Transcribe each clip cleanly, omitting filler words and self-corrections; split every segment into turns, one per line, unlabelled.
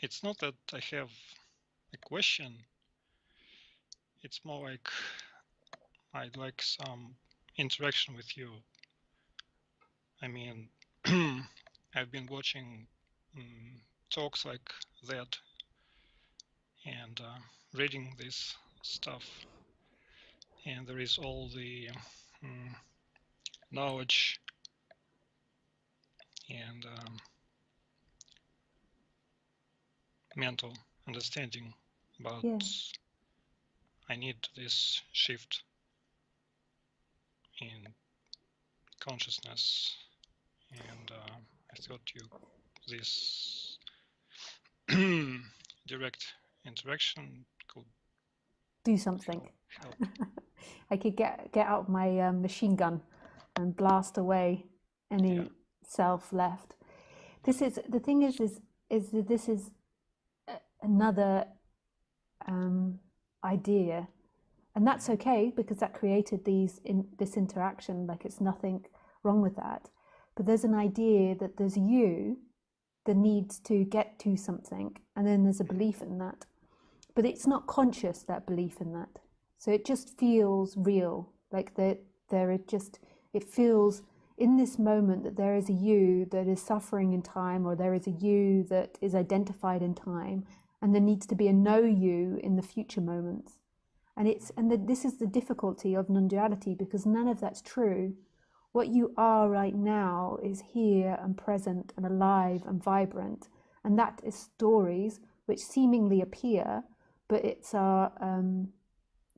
it's not that I have a question. It's more like I'd like some interaction with you. I mean, I've been watching talks like that and reading this stuff, and there is all the knowledge and mental understanding, but
Yeah.
I need this shift in consciousness, and I thought this direct interaction could
Do something.
help.
I could get out my machine gun and blast away any
Yeah.
self left. This is the thing is that this is another idea, and that's okay because that created this interaction. Like, it's nothing wrong with that, but there's an idea that there's you that needs to get to something, and then there's a belief in that, but it's not conscious, that belief in that. So it just feels real, like that it feels in this moment that there is a you that is suffering in time, or there is a you that is identified in time, and there needs to be a no you in the future moments. And this is the difficulty of non-duality, because none of that's true. What you are right now is here and present and alive and vibrant, and that is stories which seemingly appear, but it's our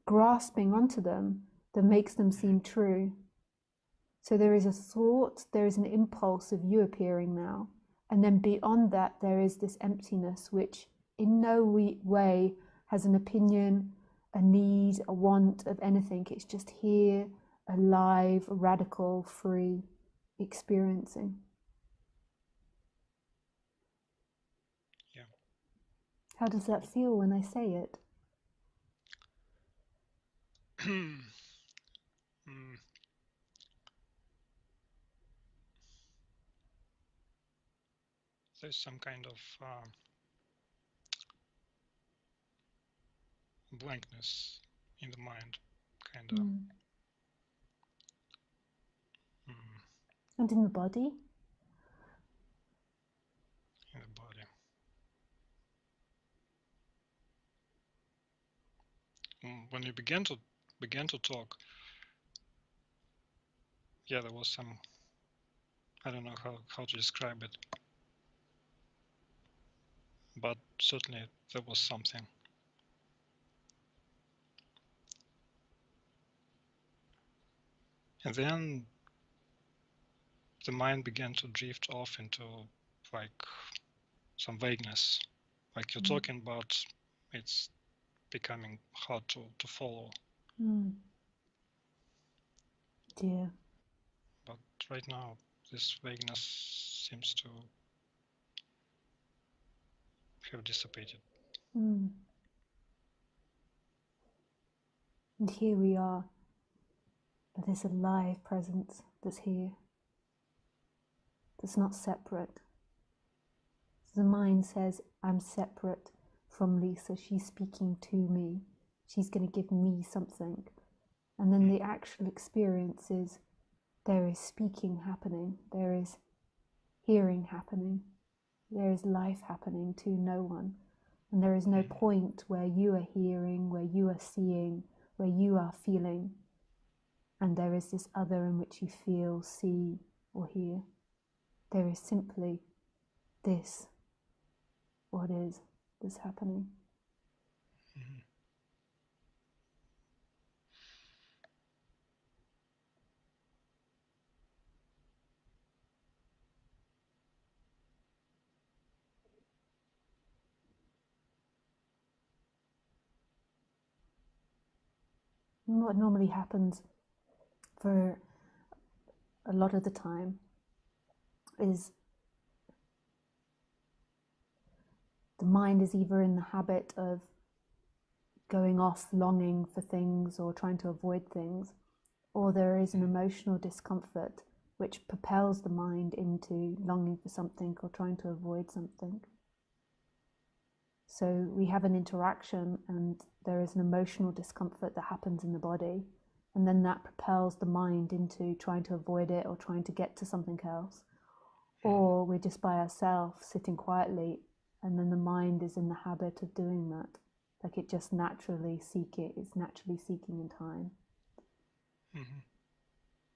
grasping onto them that makes them seem true. So there is a thought, there is an impulse of you appearing now, and then beyond that there is this emptiness which in no way has an opinion, a need, a want of anything. It's just here, alive, radical, free, experiencing.
Yeah.
How does that feel when I say it? There's some kind of blankness in the mind, kind of. And in the body?
In the body. When you began to talk, yeah, there was some, I don't know how to describe it, but certainly there was something. And then the mind began to drift off into like some vagueness. Like you're talking about, it's becoming hard to follow.
Dear.
But right now, this vagueness seems to have dissipated.
And here we are, but there's a live presence that's here, that's not separate. The mind says, I'm separate from Lisa, she's speaking to me, she's going to give me something. And then the actual experience is there is speaking happening, there is hearing happening, there is life happening to no one. And there is no point where you are hearing, where you are seeing, where you are feeling. And there is this other in which you feel, see, or hear. There is simply this, what is, this happening. And what normally happens for a lot of the time is the mind is either in the habit of going off longing for things or trying to avoid things, or there is an emotional discomfort which propels the mind into longing for something or trying to avoid something. So we have an interaction and there is an emotional discomfort that happens in the body, and then that propels the mind into trying to avoid it or trying to get to something else. Or we're just by ourselves sitting quietly, and then the mind is in the habit of doing that. Like it just naturally it's naturally seeking in time.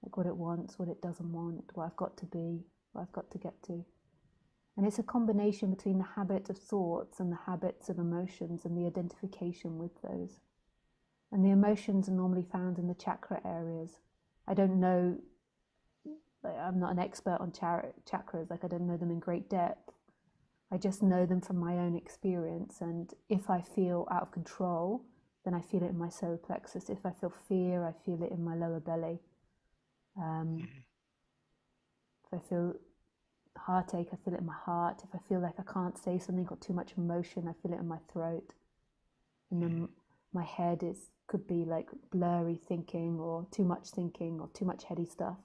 Like what it wants, what it doesn't want, what I've got to be, what I've got to get to. And it's a combination between the habit of thoughts and the habits of emotions and the identification with those. And the emotions are normally found in the chakra areas. I don't know, I'm not an expert on chakras, like I don't know them in great depth. I just know them from my own experience. And if I feel out of control, then I feel it in my solar plexus. If I feel fear, I feel it in my lower belly. If I feel heartache, I feel it in my heart. If I feel like I can't say something, got too much emotion, I feel it in my throat. And then my head could be like blurry thinking or too much heady stuff.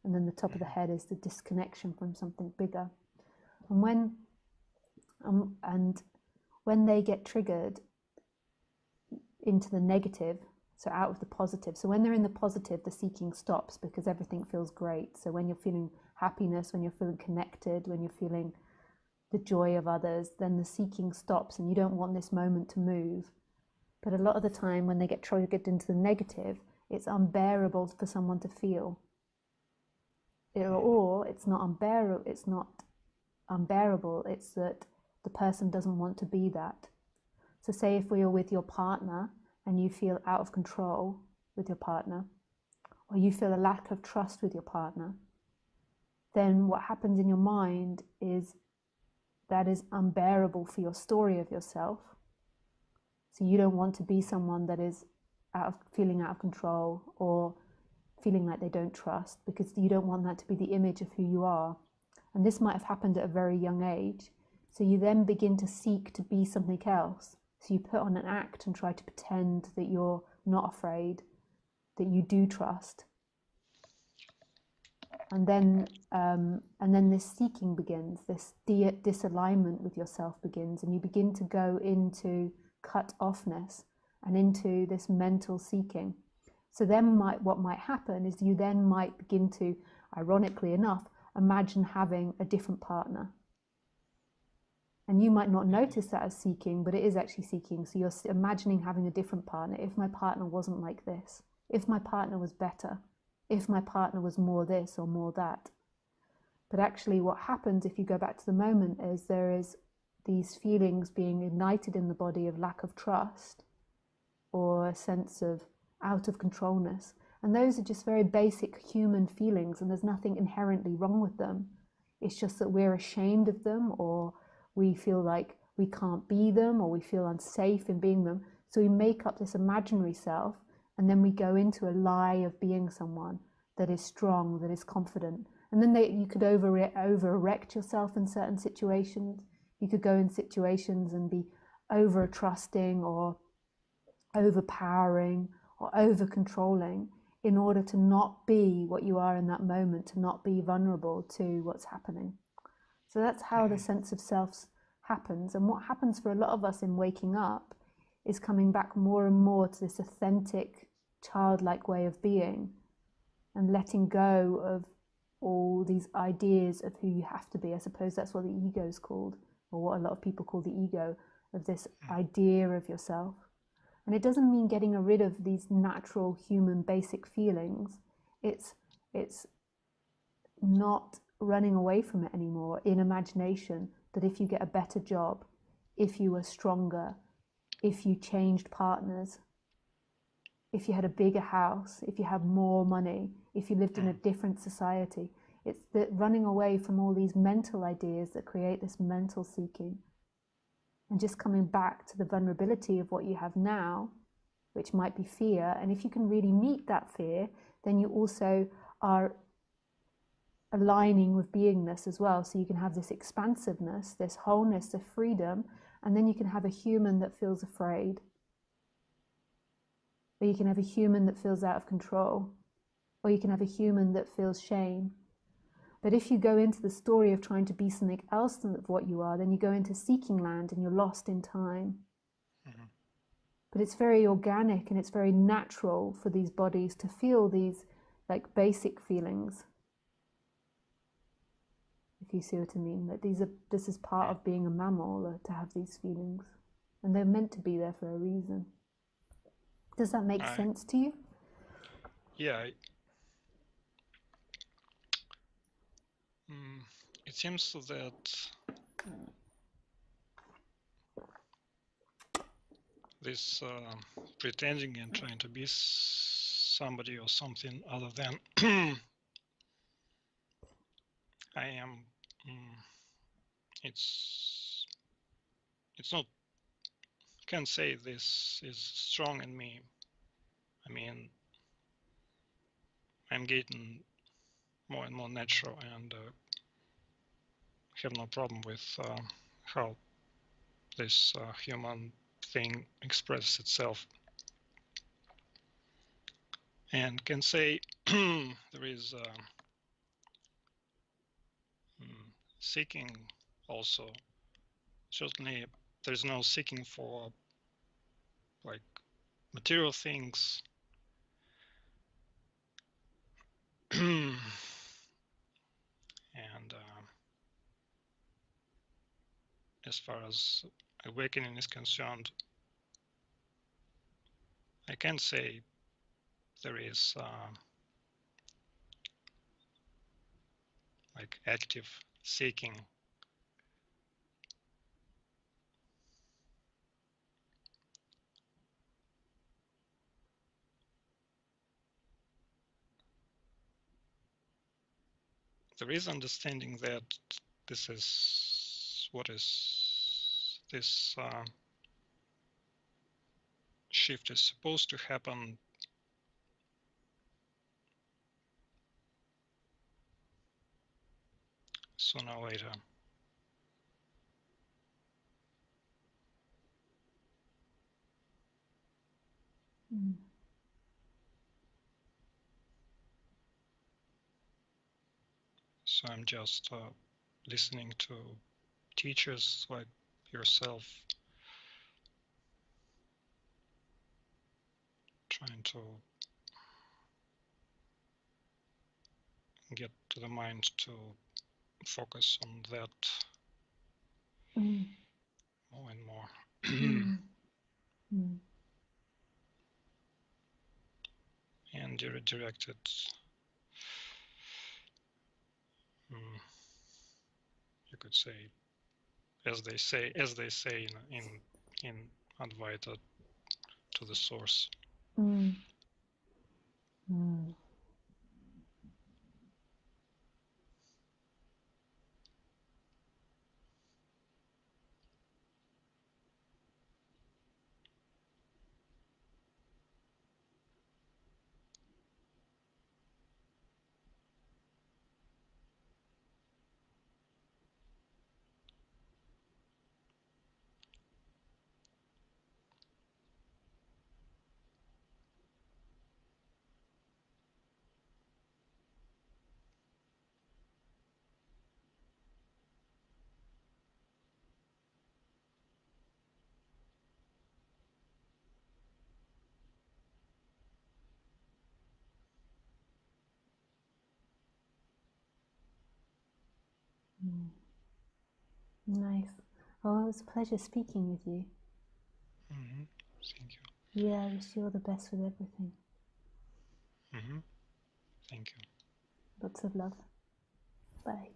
And then the top of the head is the disconnection from something bigger. And when they get triggered into the negative, so out of the positive. So when they're in the positive, the seeking stops because everything feels great. So when you're feeling happiness, when you're feeling connected, when you're feeling the joy of others, then the seeking stops and you don't want this moment to move. But a lot of the time when they get triggered into the negative, it's unbearable for someone to feel. Or it's not unbearable, it's that the person doesn't want to be that. So say if you're with your partner and you feel out of control with your partner, or you feel a lack of trust with your partner, then what happens in your mind is that is unbearable for your story of yourself. So you don't want to be someone that is feeling out of control or feeling like they don't trust, because you don't want that to be the image of who you are. And this might have happened at a very young age. So you then begin to seek to be something else. So you put on an act and try to pretend that you're not afraid, that you do trust. And then this seeking begins, this disalignment with yourself begins, and you begin to go into cut-offness and into this mental seeking. So then what might happen is you then might begin to, ironically enough, imagine having a different partner. And you might not notice that as seeking, but it is actually seeking. So you're imagining having a different partner. If my partner wasn't like this, if my partner was better, if my partner was more this or more that. But actually what happens if you go back to the moment is there is these feelings being ignited in the body of lack of trust or a sense of out of controlness. And those are just very basic human feelings, and there's nothing inherently wrong with them. It's just that we're ashamed of them, or we feel like we can't be them, or we feel unsafe in being them. So we make up this imaginary self, and then we go into a lie of being someone that is strong, that is confident. And then you could over-erect yourself in certain situations. You could go in situations and be over-trusting or overpowering or over-controlling in order to not be what you are in that moment, to not be vulnerable to what's happening. So that's how the sense of self happens. And what happens for a lot of us in waking up is coming back more and more to this authentic, childlike way of being and letting go of all these ideas of who you have to be. I suppose that's what the ego is called, or what a lot of people call the ego, of this idea of yourself. And it doesn't mean getting rid of these natural human basic feelings. It's not running away from it anymore in imagination, that if you get a better job, if you were stronger, if you changed partners, if you had a bigger house, if you had more money, if you lived in a different society, it's that running away from all these mental ideas that create this mental seeking, and just coming back to the vulnerability of what you have now, which might be fear. And if you can really meet that fear, then you also are aligning with beingness as well. So you can have this expansiveness, this wholeness, this freedom, and then you can have a human that feels afraid. Or you can have a human that feels out of control. Or you can have a human that feels shame. But if you go into the story of trying to be something else than what you are, then you go into seeking land and you're lost in time.
Mm-hmm.
But it's very organic and it's very natural for these bodies to feel these like basic feelings. If you see what I mean, that this is part of being a mammal, to have these feelings, and they're meant to be there for a reason. Does that make sense to you?
Yeah. It seems that this pretending and trying to be somebody or something other than I am, it's not, can't say this is strong in me. I mean, I'm getting more and more natural and have no problem with how this human thing expresses itself, and can say there is seeking also. Certainly there's no seeking for like material things and as far as awakening is concerned, I can say there is like active seeking. There is understanding that this is what is this shift is supposed to happen sooner or later. So I'm just listening to teachers like yourself, trying to get to the mind to focus on that more and more. And redirect it, you could say, as they say in Advaita, to the source.
Nice. Oh, it was a pleasure speaking with you.
Thank you.
Yeah, I wish you all the best with everything.
Thank you.
Lots of love. Bye.